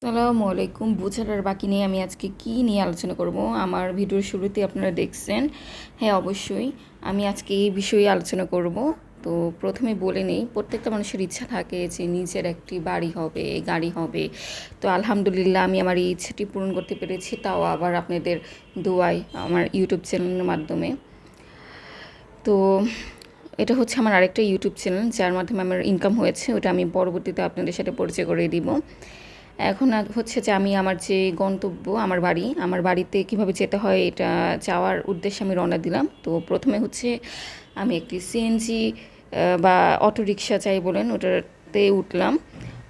আসসালামু আলাইকুম। বোঝার আর বাকি নেই আমি আজকে কি নিয়ে আলোচনা করব। আমার ভিডিওর শুরুতে আপনারা দেখছেন। হ্যাঁ, অবশ্যই আমি আজকে এই বিষয়ে আলোচনা করব। তো প্রথমে বলে নেই, প্রত্যেকটা মানুষের ইচ্ছা থাকে যে নিজের একটি বাড়ি হবে, গাড়ি হবে। তো আলহামদুলিল্লাহ আমি আমার এই ইচ্ছাটি পূরণ করতে পেরেছি, তাও আবার আপনাদের দোয়ায় আমার ইউটিউব চ্যানেলের মাধ্যমে। তো এটা হচ্ছে আমার আরেকটা ইউটিউব চ্যানেল যার মাধ্যমে আমার ইনকাম হয়েছে, ওটা আমি পরবর্তীতে আপনাদের সাথে পরিচয় করে দিব। এখন হচ্ছে যে আমি আমার যে গন্তব্য, আমার বাড়িতে কিভাবে যেতে হয় এটা যাওয়ার উদ্দেশ্যে আমি রওনা দিলাম। তো প্রথমে হচ্ছে আমি একটি সিএনজি বা অটোরিকশা যাই বলেন ওটাতে উঠলাম।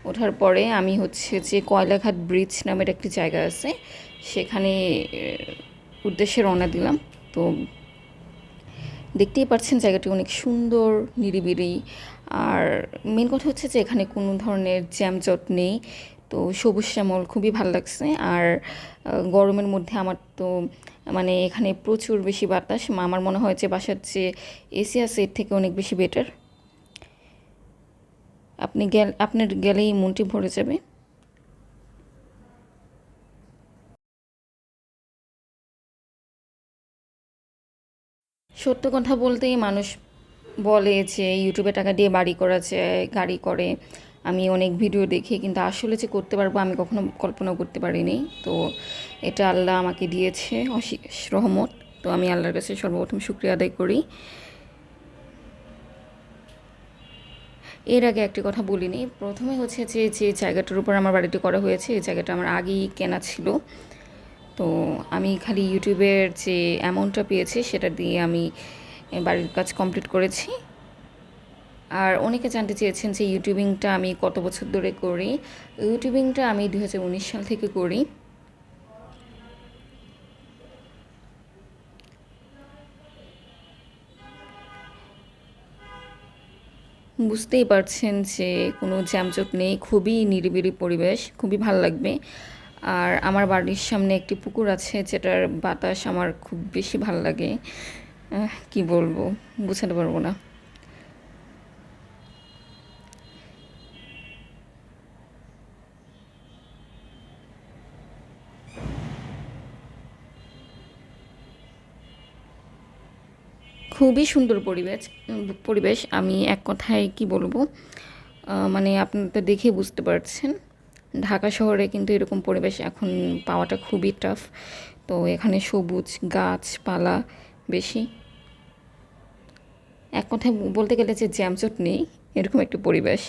ওঠার পরে আমি হচ্ছে যে কয়লাঘাট ব্রিজ নামের একটি জায়গা আছে, সেখানে উদ্দেশ্যে রওনা দিলাম। তো দেখতেই পাচ্ছেন জায়গাটি অনেক সুন্দর, নিরিবিলি। আর মেন কথা হচ্ছে যে এখানে কোনো ধরনের জ্যামজট নেই। তো সবুজ শ্যামল খুবই ভালো লাগছে। আর গরমের মধ্যে আমার তো মানে এখানে প্রচুর বেশি বাতাস। আমার মনে হয় যে বাসার যে এসি আছে এর থেকে অনেক বেশি বেটার। আপনার গেলেই মনটি ভরে যাবে। সত্য কথা বলতেই মানুষ বলে যে ইউটিউবে টাকা দিয়ে বাড়ি করা যায়, গাড়ি করে। আমি অনেক ভিডিও দেখি, কিন্তু আসলে যে করতে পারবো আমি কখনো কল্পনাও করতে পারিনি। তো এটা আল্লাহ আমাকে দিয়েছে, অশেষ রহমত। তো আমি আল্লাহর কাছে সর্বপ্রথম শুকরিয়া আদায় করি। এর আগে একটি কথা বলিনি, প্রথমে হচ্ছে যে যে জায়গাটার উপর আমার বাড়িটি করা হয়েছে এই জায়গাটা আমার আগেই কেনা ছিল। তো আমি খালি ইউটিউবের যে অ্যামাউন্টটা পেয়েছি সেটা দিয়ে আমি বাড়ির কাজ কমপ্লিট করেছি। আর অনেকে জানতে চেয়েছেন যে ইউটিউবিংটা আমি কত বছর ধরে করি। ইউটিউবিংটা আমি 2019 সাল থেকে করি। বুঝতেই পারছেন যে কোনো জ্যামজট নেই, খুবই নিরিবিলি পরিবেশ, খুবই ভালো লাগবে। আর আমার বাড়ির সামনে একটি পুকুর আছে যেটার বাতাস আমার খুব বেশি ভালো লাগে। কি বলবো, বোঝাতে পারবো না। খুবই সুন্দর পরিবেশ। আমি এক কথায় কি বলবো, মানে আপনারা দেখে বুঝতে পারছেন ঢাকা শহরে কিন্তু এরকম পরিবেশ এখন পাওয়াটা খুবই টাফ। তো এখানে সবুজ গাছপালা বেশি। এক কথায় বলতে গেলে যে জ্যামজট নেই, এরকম একটি পরিবেশ।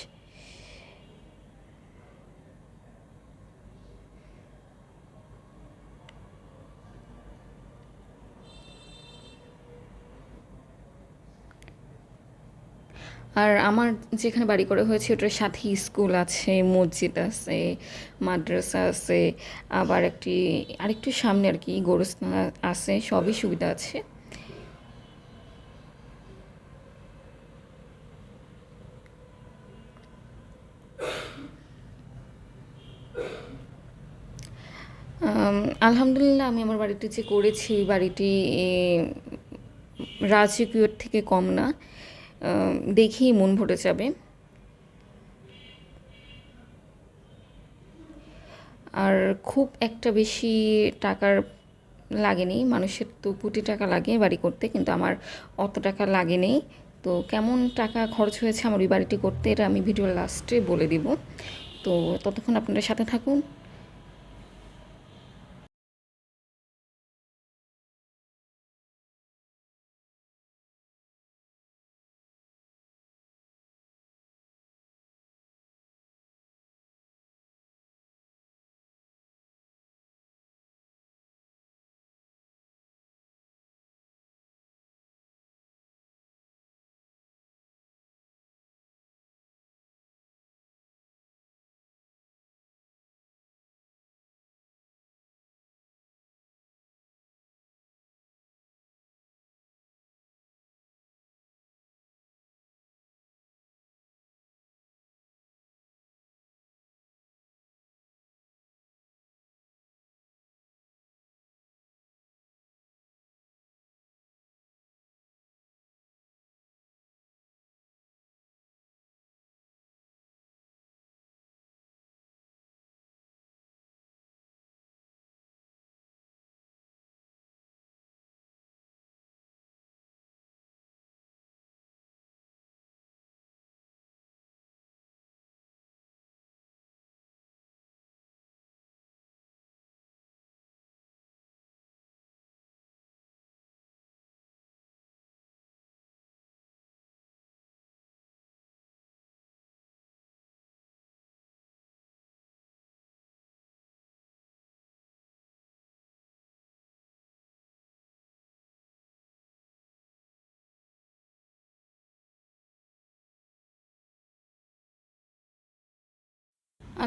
আর আমার যেখানে বাড়ি করা হয়েছে ওটার সাথেই স্কুল আছে, মসজিদ আছে, মাদ্রাসা আছে। আবার আরেকটু সামনে আর কি গোরস্থান আছে, সবই সুবিধা আছে। আম, আলহামদুলিল্লাহ আমি আমার বাড়িটি যে করেছি বাড়িটি এ, রাজকীয়র থেকে কম না। দেখেই মন ভরে যাবে। আর খুব একটা বেশি টাকার লাগেনি, মানুষের তো কোটি টাকা লাগে বাড়ি করতে, কিন্তু আমার অত টাকা লাগেনি। তো কেমন টাকা খরচ হয়েছে আমার ওই বাড়িটি করতে এটা আমি ভিডিওর লাস্টে বলে দিব। তো ততক্ষণ আপনাদের সাথে থাকুন।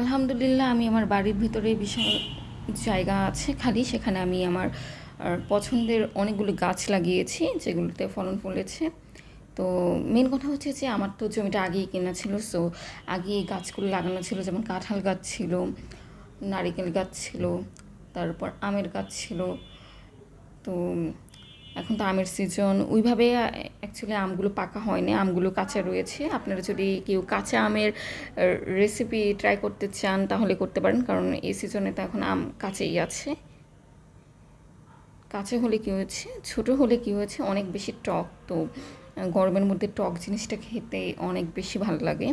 আলহামদুলিল্লাহ আমি আমার বাড়ির ভিতরে বিশাল জায়গা আছে খালি, সেখানে আমি আমার পছন্দের অনেকগুলো গাছ লাগিয়েছি যেগুলোতে ফলন ফলেছে। তো মেন কথা হচ্ছে যে আমার তো জমিটা আগেই কেনা ছিল, সো আগে এই গাছগুলো লাগানো ছিল, যেমন কাঁঠাল গাছ ছিল, নারিকেল গাছ ছিল, তারপর আমের গাছ ছিল। তো এখন তো আমের সিজন, ওইভাবে অ্যাকচুয়ালি আমগুলো পাকা হয়নি, আমগুলো কাঁচা রয়েছে। আপনারা যদি কেউ কাঁচা আমের রেসিপি ট্রাই করতে চান তাহলে করতে পারেন, কারণ এই সিজনে তো এখন আম কাঁচাই আছে। কাঁচা হলে কী হয়েছে, ছোট হলে কী হয়েছে, অনেক বেশি টক তো, গরমের মধ্যে টক জিনিসটা খেতে অনেক বেশি ভালো লাগে।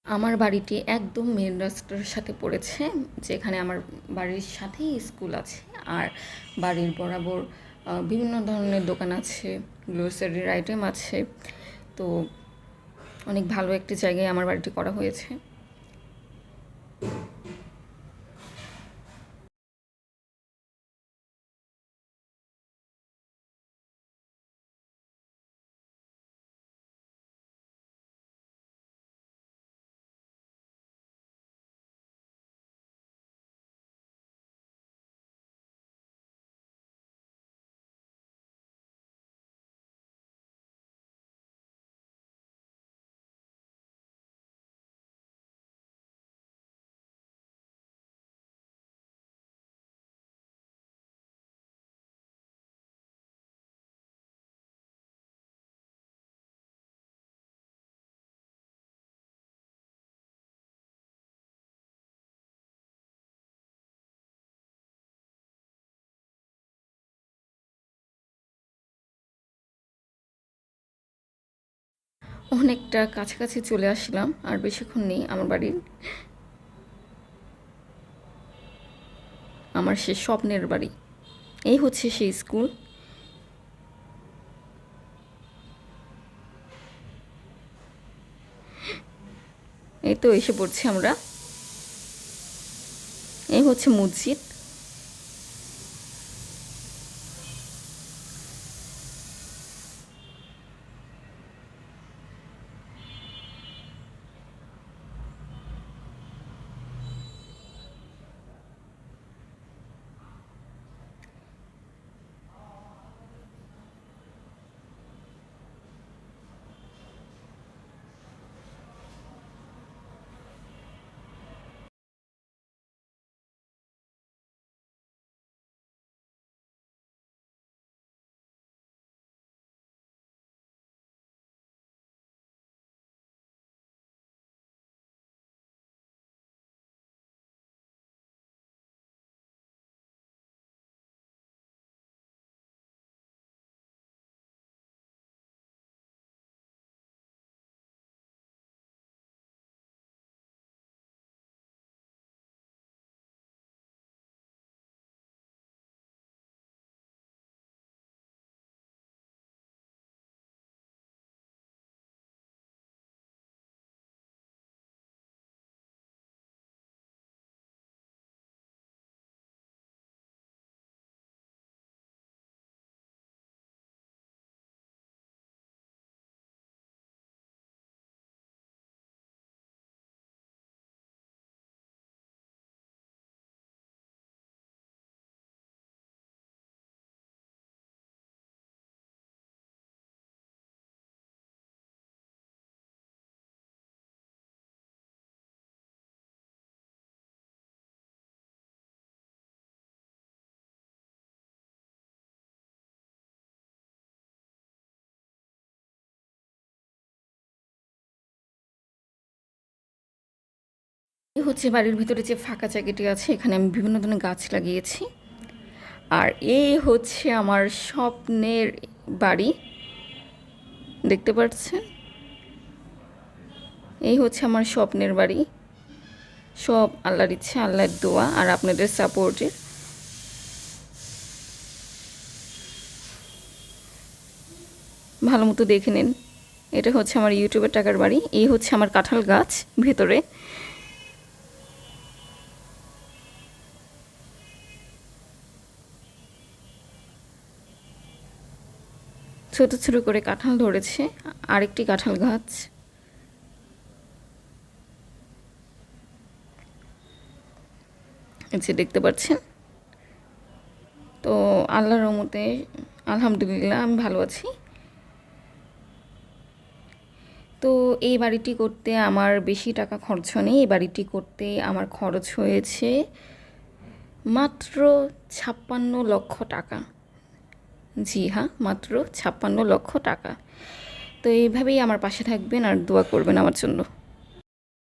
আমার বাড়িটি একদম মেন রাস্তার সাথে পড়েছে, যেখানে আমার বাড়ির সাথেই স্কুল আছে। আর বাড়ির বরাবর বিভিন্ন ধরনের দোকান আছে, গ্রোসারির আইটেম আছে। তো অনেক ভালো একটি জায়গায় আমার বাড়িটি করা হয়েছে। অনেকটা কাছাকাছি চলে আসলাম, আর বেশিক্ষণ নেই আমার বাড়ির। আমার সে স্বপ্নের বাড়ি, এই হচ্ছে সেই স্কুল। এই তো এসে পড়ছি আমরা। এই হচ্ছে মসজিদ। এই হচ্ছে বাড়ির ভিতরে যে ফাঁকা জায়গাটি আছে, এখানে আমি বিভিন্ন ধরনের গাছ লাগিয়েছি। আর এই হচ্ছে আমার স্বপ্নের বাড়ি, দেখতে পাচ্ছেন? এই হচ্ছে আমার স্বপ্নের বাড়ি। সব আল্লাহর ইচ্ছা, আল্লাহর দোয়া আর আপনাদের সাপোর্টের। ভালো মতো দেখে নিন। এটা হচ্ছে আমার ইউটিউবের টাকার বাড়ি। এই হচ্ছে আমার কাঁঠাল গাছ ভেতরে। ছোট ছোট করে কাঁঠাল ধরেছে, আরেকটি কাঁঠাল গাছ। এই যে দেখতে পাচ্ছেন। তো আল্লাহর রহমতে আলহামদুলিল্লাহ আমি ভালো আছি। তো এই বাড়িটি করতে আমার বেশি টাকা খরচ নেই। এই বাড়িটি করতে আমার খরচ হয়েছে মাত্র ৫৬ লক্ষ টাকা। জি হ্যাঁ, মাত্র ৫৬ লক্ষ টাকা। তো এইভাবেই আমার পাশে থাকবেন আর দোয়া করবেন আমার জন্য।